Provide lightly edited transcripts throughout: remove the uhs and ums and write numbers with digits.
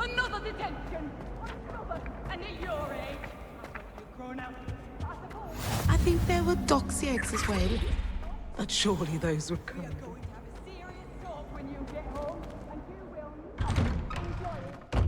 Another detention! Another! And at your age! You've grown up. I think there were doxy eggs as well. But surely those were We are cold. going to have a serious talk when you get home, and you will not enjoy it.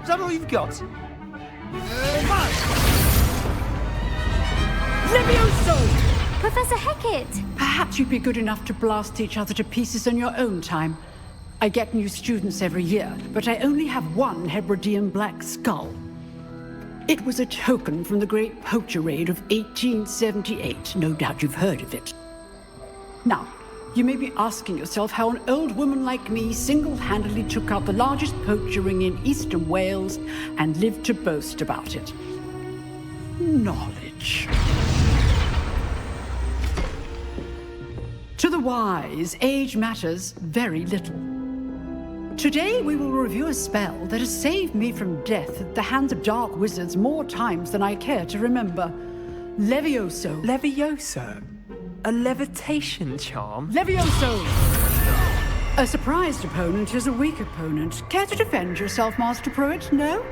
Is that all you've got? Levioso! Professor Hackett! Perhaps you'd be good enough to blast each other to pieces in your own time. I get new students every year, but I only have one Hebridean black skull. It was a token from the Great Poacher Raid of 1878. No doubt you've heard of it. Now, you may be asking yourself how an old woman like me single-handedly took out the largest poacher ring in eastern Wales and lived to boast about it. Knowledge. To the wise, age matters very little. Today we will review a spell that has saved me from death at the hands of dark wizards more times than I care to remember. Levioso. Levioso? A levitation charm? Levioso! A surprised opponent is a weak opponent. Care to defend yourself, Master Pruitt? No?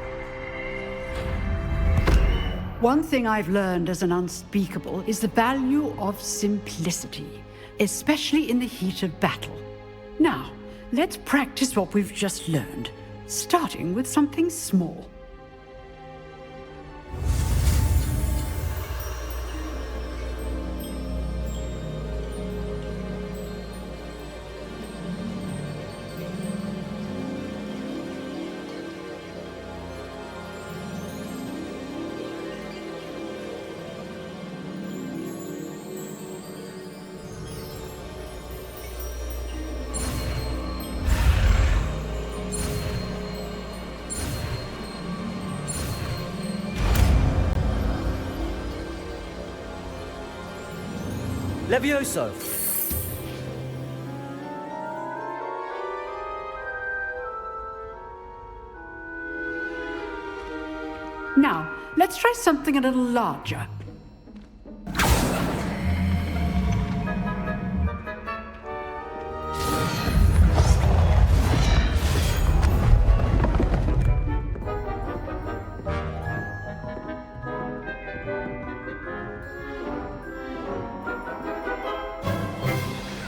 One thing I've learned as an unspeakable is the value of simplicity, especially in the heat of battle. Now, let's practice what we've just learned, starting with something small. Levioso! Now, let's try something a little larger.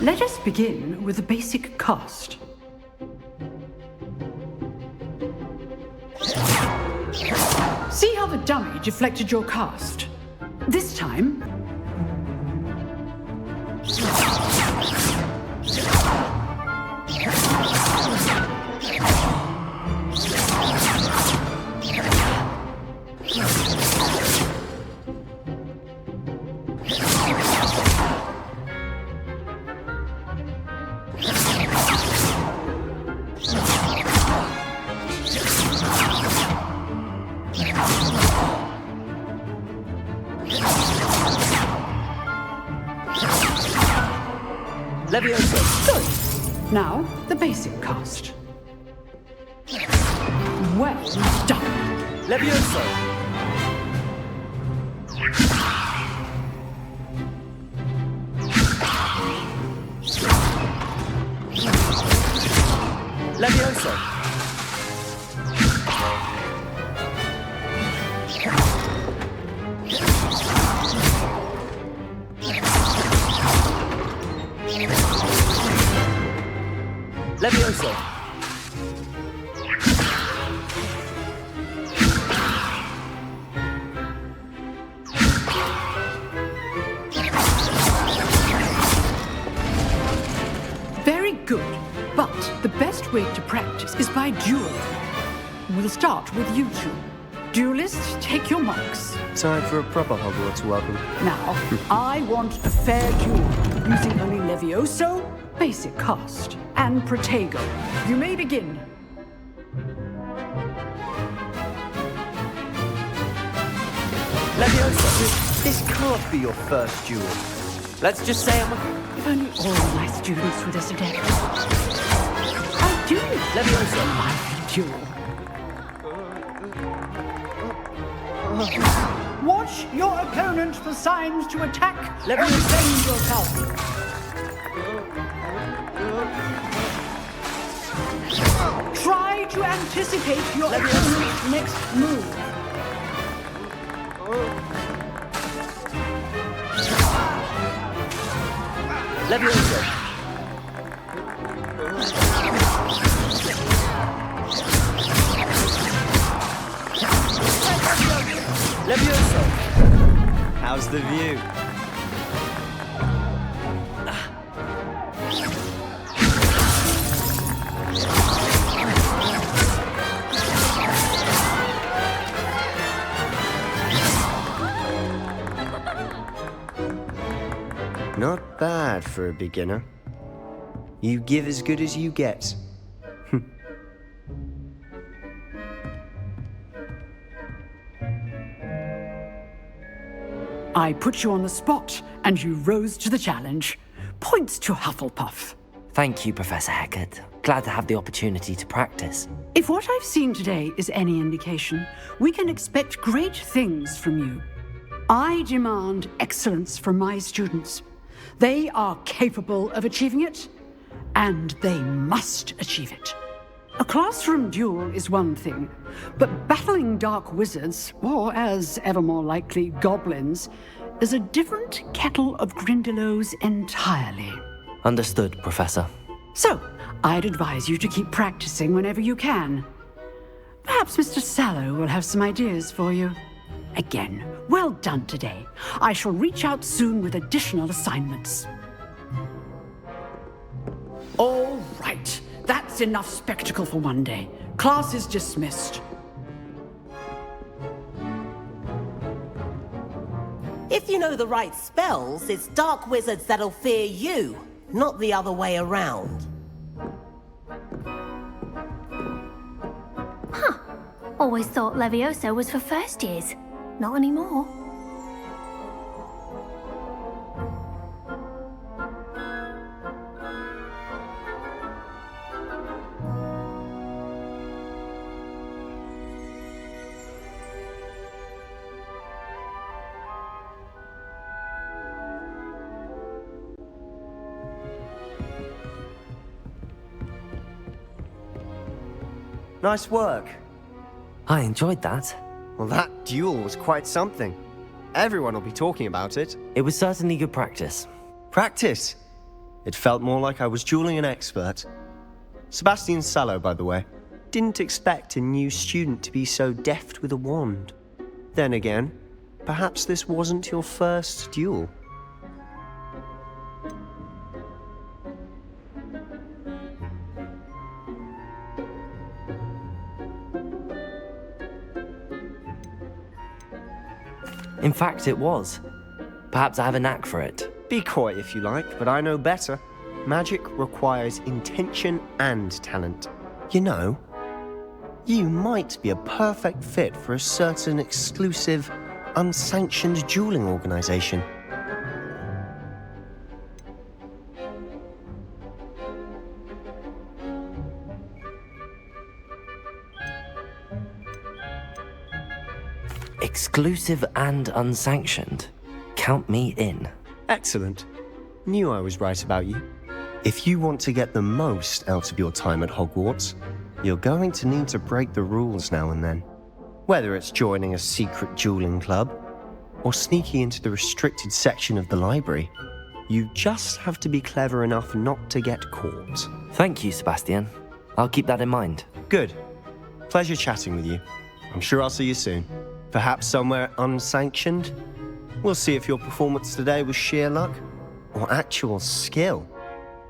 Let us begin with the basic cast. See how the dummy deflected your cast? This time... Levioso! Good. Now, the basic cast. Well done. Levioso! Levioso! Levioso! Very good. But the best way to practice is by dueling. We'll start with you two. Duelists, take your marks. Time for a proper Hogwarts welcome. Now, I want a fair duel, using only Levioso basic cast, and Protego. You may begin. Levioso! This can't be your first duel. Let's just say I'm a... If only all my students were this adept. I do Levioso! my duel. Watch your opponent for signs to attack and defend yourself. Try to anticipate your opponent's next move. Levioso! Levioso! How's the view? Not bad for a beginner. You give as good as you get. I put you on the spot, and you rose to the challenge. Points to Hufflepuff. Thank you, Professor Hecat. Glad to have the opportunity to practice. If what I've seen today is any indication, we can expect great things from you. I demand excellence from my students. They are capable of achieving it, and they must achieve it. A classroom duel is one thing, but battling dark wizards, or as ever more likely, goblins, is a different kettle of Grindylows entirely. Understood, Professor. So, I'd advise you to keep practicing whenever you can. Perhaps Mr. Sallow will have some ideas for you. Again, well done today. I shall reach out soon with additional assignments. All right. That's enough spectacle for one day. Class is dismissed. If you know the right spells, it's dark wizards that'll fear you, not the other way around. Always thought Levioso was for first years. Not anymore. Nice work. I enjoyed that. Well, that duel was quite something. Everyone will be talking about it. It was certainly good practice. Practice? It felt more like I was dueling an expert. Sebastian Sallow, by the way. Didn't expect a new student to be so deft with a wand. Then again, perhaps this wasn't your first duel. In fact, it was. Perhaps I have a knack for it. Be coy if you like, but I know better. Magic requires intention and talent. You know, you might be a perfect fit for a certain exclusive, unsanctioned dueling organization. Exclusive and unsanctioned. Count me in. Excellent. Knew I was right about you. If you want to get the most out of your time at Hogwarts, you're going to need to break the rules now and then. Whether it's joining a secret dueling club or sneaking into the restricted section of the library, you just have to be clever enough not to get caught. Thank you, Sebastian. I'll keep that in mind. Good. Pleasure chatting with you. I'm sure I'll see you soon. Perhaps somewhere unsanctioned? We'll see if your performance today was sheer luck or actual skill.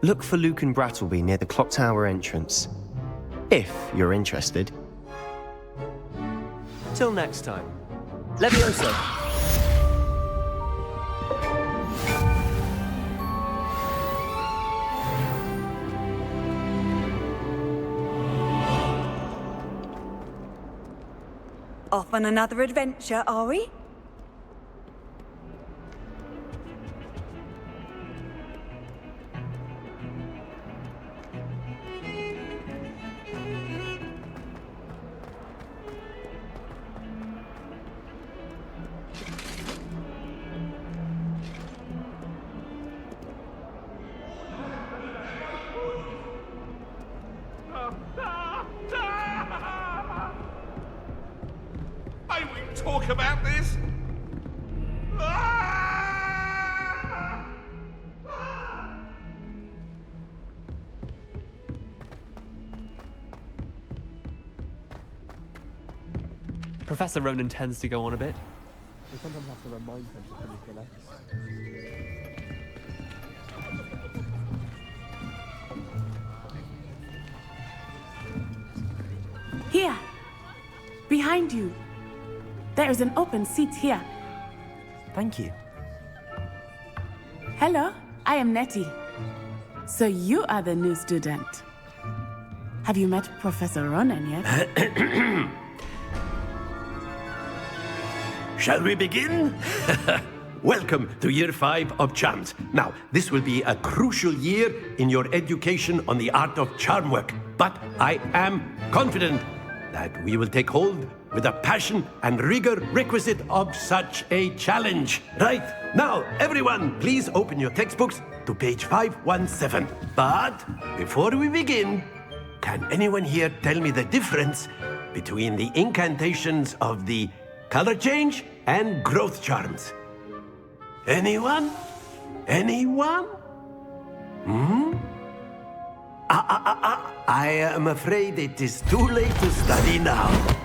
Look for Luke and Brattleby near the clock tower entrance, if you're interested. Till next time. Levioso! Off on another adventure, are we? May we talk about this? Professor Ronan tends to go on a bit. We sometimes have to remind him to finish the letter. Here! Behind you! There is an open seat here. Thank you. Hello, I am Nettie. So you are the new student. Have you met Professor Ronan yet? Shall we begin? Welcome to Year 5 of Charms. Now, this will be a crucial year in your education on the art of charm work. But I am confident that we will take hold with the passion and rigor requisite of such a challenge. Right, now, everyone, please open your textbooks to page 517. But before we begin, can anyone here tell me the difference between the incantations of the color change and growth charms? Anyone? Anyone? I am afraid it is too late to study now.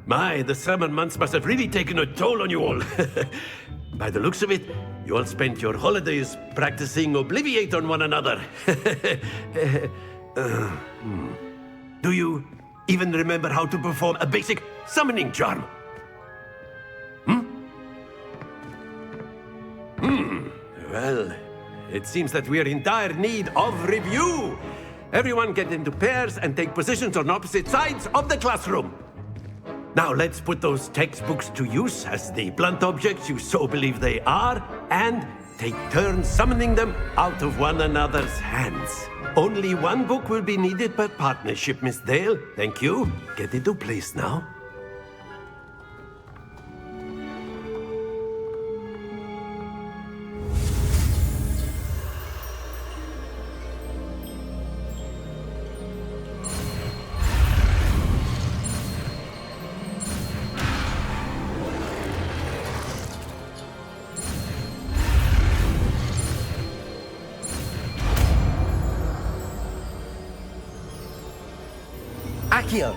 My, the summer months must have really taken a toll on you all. By the looks of it, you all spent your holidays practicing Obliviate on one another. Do you even remember how to perform a basic summoning charm? Well, it seems that we are in dire need of review. Everyone get into pairs and take positions on opposite sides of the classroom. Now let's put those textbooks to use as the blunt objects you so believe they are, and take turns summoning them out of one another's hands. Only one book will be needed per partnership, Miss Dale. Thank you. Get into place now. Accio!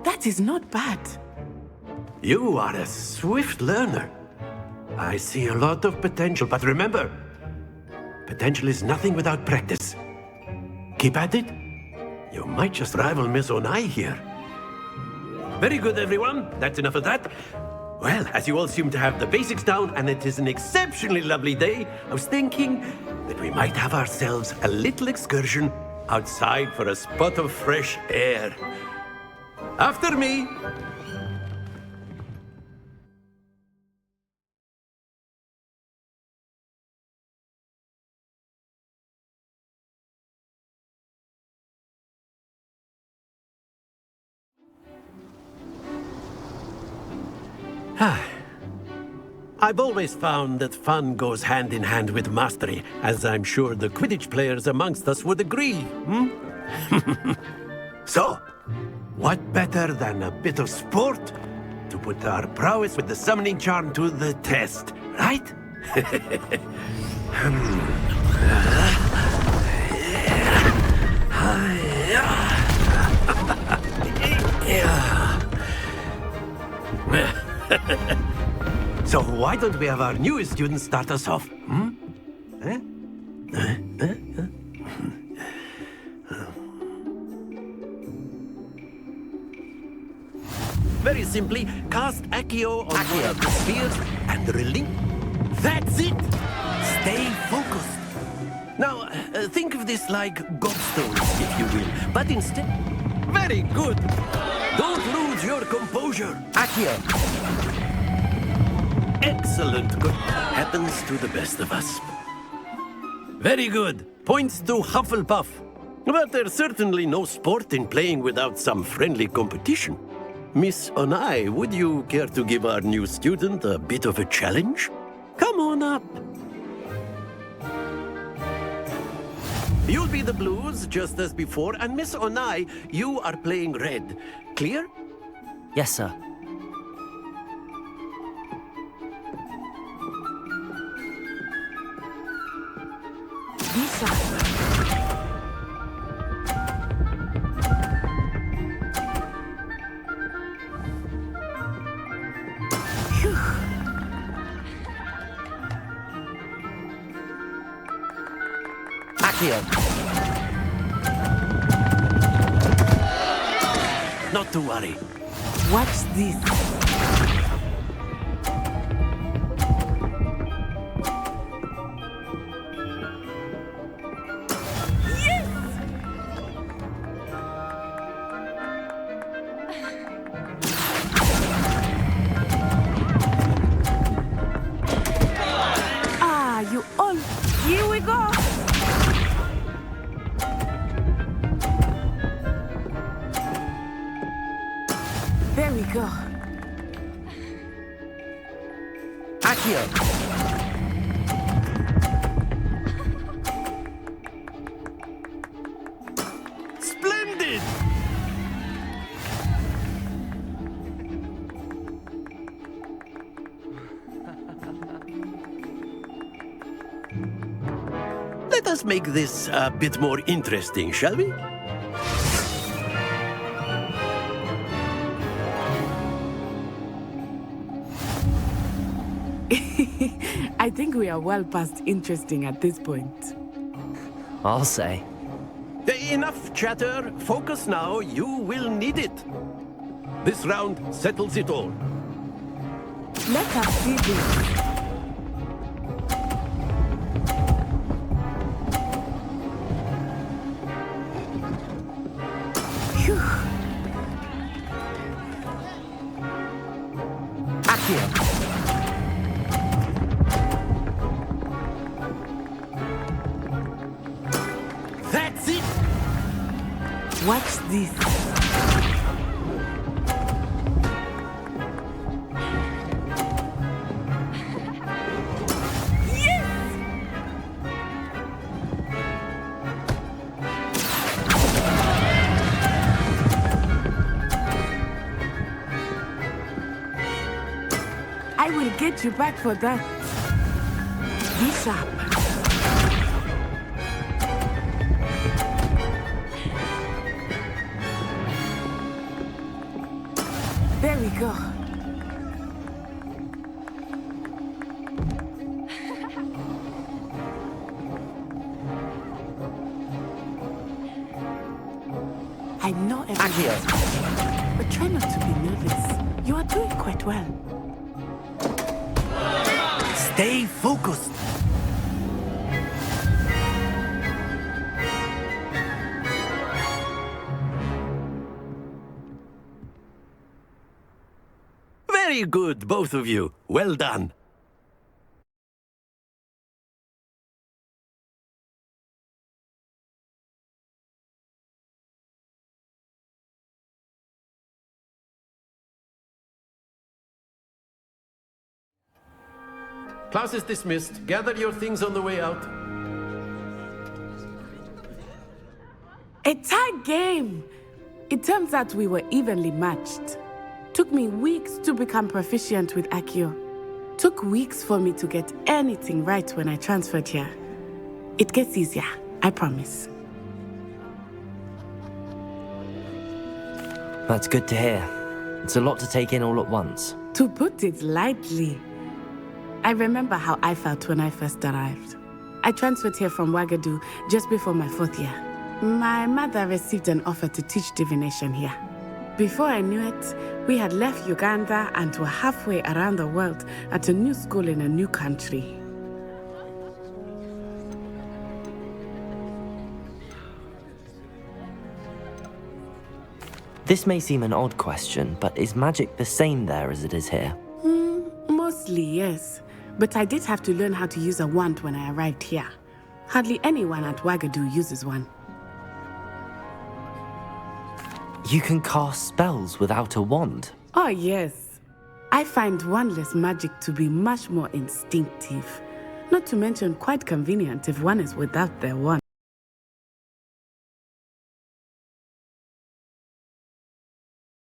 That is not bad. You are a swift learner. I see a lot of potential, but remember, potential is nothing without practice. Keep at it. You might just rival Miss Onai here. Very good, everyone. That's enough of that. Well, as you all seem to have the basics down, and it is an exceptionally lovely day, I was thinking that we might have ourselves a little excursion outside for a spot of fresh air. After me. I've always found that fun goes hand in hand with mastery, as I'm sure the Quidditch players amongst us would agree. So, what better than a bit of sport to put our prowess with the summoning charm to the test, right? So why don't we have our newest student start us off? Very simply, cast Accio on one of the spheres and relinquish. That's it! Stay focused. Now, think of this like gobstones, if you will, but instead... Very good! Don't lose your composure. Accio. Excellent. Good. Happens to the best of us. Very good. Points to Hufflepuff. But there's certainly no sport in playing without some friendly competition. Miss Onai, would you care to give our new student a bit of a challenge? Come on up. You'll be the blues, just as before, and Miss Onai, you are playing red. Clear? Yes, sir. Accio. Not to worry. Watch this. You all... Here we go! There we go. Accio. Splendid! Let us make this a bit more interesting, shall we? I think we are well past interesting at this point. I'll say. Enough chatter. Focus now. You will need it. This round settles it all. Let us see this. That's it! Watch this. I will get you back for that. Be sharp. There we go. I know everything, but try not to be nervous. You are doing quite well. Stay focused. Very good, both of you. Well done. Class is dismissed. Gather your things on the way out. A tight game! It turns out we were evenly matched. Took me weeks to become proficient with Accio. Took weeks for me to get anything right when I transferred here. It gets easier, I promise. That's good to hear. It's a lot to take in all at once. To put it lightly, I remember how I felt when I first arrived. I transferred here from Ouagadougou just before my 4th year. My mother received an offer to teach divination here. Before I knew it, we had left Uganda and were halfway around the world at a new school in a new country. This may seem an odd question, but is magic the same there as it is here? Mostly, yes. But I did have to learn how to use a wand when I arrived here. Hardly anyone at Wagadu uses one. You can cast spells without a wand? Oh, yes. I find wandless magic to be much more instinctive. Not to mention quite convenient if one is without their wand.